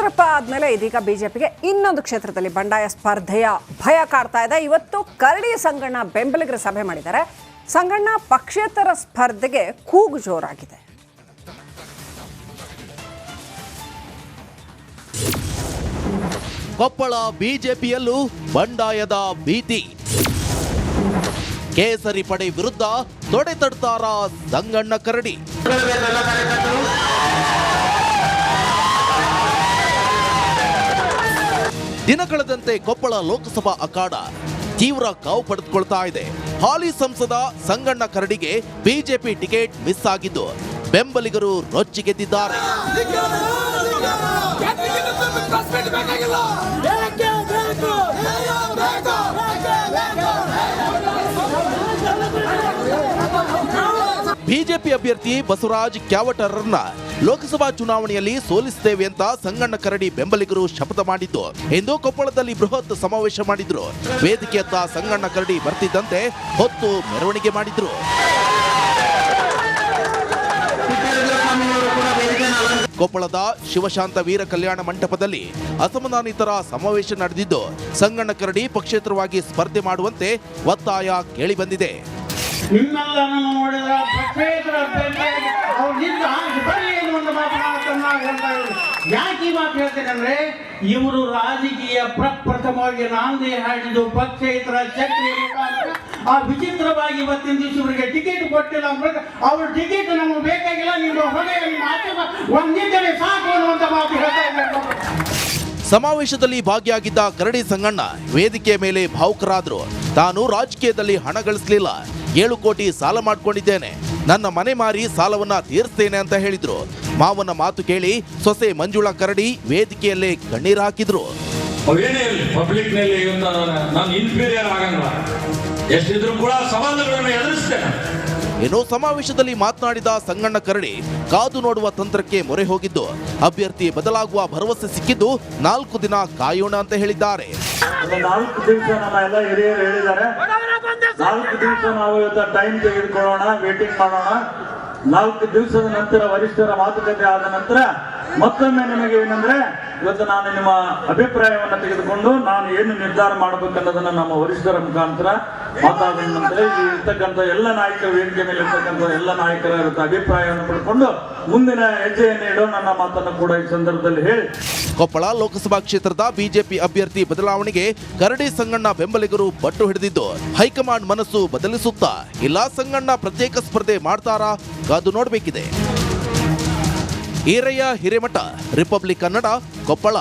ಯಡಿಯೂರಪ್ಪ ಆದಮೇಲೆ ಇದೀಗ ಬಿಜೆಪಿಗೆ ಇನ್ನೊಂದು ಕ್ಷೇತ್ರದಲ್ಲಿ ಬಂಡಾಯ ಸ್ಪರ್ಧೆಯ ಭಯ ಕಾಡ್ತಾ ಇದೆ. ಇವತ್ತು ಕರಡಿ ಸಂಗಣ್ಣ ಬೆಂಬಲಿಗರ ಸಭೆ ಮಾಡಿದ್ದಾರೆ. ಸಂಗಣ್ಣ ಪಕ್ಷೇತರ ಸ್ಪರ್ಧೆಗೆ ಕೂಗು ಜೋರಾಗಿದೆ. ಕೊಪ್ಪಳ ಬಿಜೆಪಿಯಲ್ಲೂ ಬಂಡಾಯದ ಭೀತಿ. ಕೇಸರಿ ಪಡೆ ವಿರುದ್ಧ ತೊಡೆತಡ್ತಾರ ಸಂಗಣ್ಣ ಕರಡಿ. ದಿನ ಕಳೆದಂತೆ ಕೊಪ್ಪಳ ಲೋಕಸಭಾ ಅಖಾಡ ತೀವ್ರ ಕಾವು ಪಡೆದುಕೊಳ್ತಾ ಇದೆ. ಹಾಲಿ ಸಂಸದ ಸಂಗಣ್ಣ ಕರಡಿಗೆ ಬಿಜೆಪಿ ಟಿಕೆಟ್ ಮಿಸ್ ಆಗಿದ್ದು ಬೆಂಬಲಿಗರು ರೊಚ್ಚಿಗೆದ್ದಿದ್ದಾರೆ. ಬಿಜೆಪಿ ಅಭ್ಯರ್ಥಿ ಬಸವರಾಜ್ ಕ್ಯಾವಟರನ್ನ ಲೋಕಸಭಾ ಚುನಾವಣೆಯಲ್ಲಿ ಸೋಲಿಸುತ್ತೇವೆ ಅಂತ ಸಂಗಣ್ಣ ಕರಡಿ ಬೆಂಬಲಿಗರು ಶಪಥ ಮಾಡಿದ್ದು ಇಂದು ಕೊಪ್ಪಳದಲ್ಲಿ ಬೃಹತ್ ಸಮಾವೇಶ ಮಾಡಿದ್ರು. ವೇದಿಕೆಯತ್ತ ಸಂಗಣ್ಣ ಕರಡಿ ಬರ್ತಿದ್ದಂತೆ ಹೊತ್ತು ಮೆರವಣಿಗೆ ಮಾಡಿದ್ರು. ಕೊಪ್ಪಳದ ಶಿವಶಾಂತ ವೀರ ಕಲ್ಯಾಣ ಮಂಟಪದಲ್ಲಿ ಅಸಮಾಧಾನಿತರ ಸಮಾವೇಶ ನಡೆದಿದ್ದು ಸಂಗಣ್ಣ ಕರಡಿ ಪಕ್ಷೇತರವಾಗಿ ಸ್ಪರ್ಧೆ ಮಾಡುವಂತೆ ಒತ್ತಾಯ ಕೇಳಿ ಬಂದಿದೆ. ನಿಮ್ಮೆಲ್ಲರನ್ನು ನೋಡಿದ ಪಕ್ಷೇತರ ಯಾಕೆ ಈ ಮಾತು ಹೇಳ್ತೇನೆ ಅಂದ್ರೆ ಇವರು ರಾಜಕೀಯ ಪ್ರಪ್ರಥಮವಾಗಿ ನಾಂದಿ ಹಾಡಿದ್ದು ಪಕ್ಷೇತರ ಚಕ್ರಿಯ ಮುಖಾಂತರ ಆ ವಿಚಿತ್ರವಾಗಿ ಇವತ್ತಿನ ದಿವಸ ಇವರಿಗೆ ಟಿಕೆಟ್ ಕೊಟ್ಟಿಲ್ಲ ಅಂದ್ರೆ ಅವ್ರ ಟಿಕೆಟ್ ನಮಗೆ ಬೇಕಾಗಿಲ್ಲ, ನಿಮ್ಮ ಹೊಣೆ ಒಂದಿದ್ದರೆ ಸಾಕು ಅನ್ನುವಂತ ಮಾತು ಹೇಳ್ತಾ ಇದ್ದಾರೆ. ಸಮಾವೇಶದಲ್ಲಿ ಭಾಗಿಯಾಗಿದ್ದ ಕರಡಿ ಸಂಗಣ್ಣ ವೇದಿಕೆಯ ಮೇಲೆ ಭಾವುಕರಾದ್ರು. ತಾನು ರಾಜಕೀಯದಲ್ಲಿ ಹಣ ಗಳಿಸಲಿಲ್ಲ, 7 ಕೋಟಿ ಸಾಲ ಮಾಡ್ಕೊಂಡಿದ್ದೇನೆ, ನನ್ನ ಮನೆ ಮಾರಿ ಸಾಲವನ್ನ ತೀರಿಸ್ತೇನೆ ಅಂತ ಹೇಳಿದ್ರು. ಮಾವನ ಮಾತು ಕೇಳಿ ಸೊಸೆ ಮಂಜುಳಾ ಕರಡಿ ವೇದಿಕೆಯಲ್ಲೇ ಕಣ್ಣೀರು ಹಾಕಿದ್ರು. ಏನೋ ಸಮಾವೇಶದಲ್ಲಿ ಮಾತನಾಡಿದ ಸಂಗಣ್ಣ ಕರಡಿ ಕಾದು ನೋಡುವ ತಂತ್ರಕ್ಕೆ ಮೊರೆ ಹೋಗಿದ್ದು ಅಭ್ಯರ್ಥಿ ಬದಲಾಗುವ ಭರವಸೆ ಸಿಕ್ಕಿದ್ದು 4 ದಿನ ಕಾಯೋಣ ಅಂತ ಹೇಳಿದ್ದಾರೆ. 4 ದಿವಸ ನಮ್ಮ ಎಲ್ಲ ಹಿರಿಯರು ಹೇಳಿದ್ದಾರೆ, 4 ದಿವಸ ನಾವು ಇವತ್ತು ಟೈಮ್ ತೆಗೆದುಕೊಳ್ಳೋಣ, ವೇಟಿಂಗ್ ಮಾಡೋಣ. 4 ದಿವಸದ ನಂತರ ವರಿಷ್ಠರ ಮಾತುಕತೆ ಆದ ನಂತರ ಮತ್ತೊಮ್ಮೆ ನಿಮಗೆ ಏನಂದ್ರೆ ಇವತ್ತು ನಾನು ನಿಮ್ಮ ಅಭಿಪ್ರಾಯವನ್ನು ತೆಗೆದುಕೊಂಡು ನಾನು ಏನು ನಿರ್ಧಾರ ಮಾಡಬೇಕನ್ನೋದನ್ನ ನಮ್ಮ ವರಿಷ್ಠರ ಮುಖಾಂತರ ಮಾತಾಡಿದ ನಂತರ ಇಲ್ಲಿ ಇರ್ತಕ್ಕಂಥ ಎಲ್ಲ ನಾಯಕರ ವೇದಿಕೆ ಮೇಲೆ ಇರ್ತಕ್ಕಂಥ ಎಲ್ಲ ನಾಯಕರ ಅಭಿಪ್ರಾಯವನ್ನು ಪಡ್ಕೊಂಡು ಮುಂದಿನ ಹೆಜ್ಜೆಯನ್ನು ಇಡೋ ನನ್ನ ಮಾತನ್ನು ಕೂಡ ಈ ಸಂದರ್ಭದಲ್ಲಿ ಹೇಳಿ. ಕೊಪ್ಪಳ ಲೋಕಸಭಾ ಕ್ಷೇತ್ರದ ಬಿಜೆಪಿ ಅಭ್ಯರ್ಥಿ ಬದಲಾವಣೆಗೆ ಕರಡಿ ಸಂಗಣ್ಣ ಬೆಂಬಲಿಗರು ಪಟ್ಟು ಹಿಡಿದಿದ್ದು ಹೈಕಮಾಂಡ್ ಮನಸ್ಸು ಬದಲಿಸುತ್ತಾ ಇಲ್ಲ ಸಂಗಣ್ಣ ಪ್ರತ್ಯೇಕ ಸ್ಪರ್ಧೆ ಮಾಡ್ತಾರಾ ಕಾದು ನೋಡಬೇಕಿದೆ. ಈರಯ್ಯ ಹಿರೇಮಠ, ರಿಪಬ್ಲಿಕ್ ಕನ್ನಡ, ಕೊಪ್ಪಳ.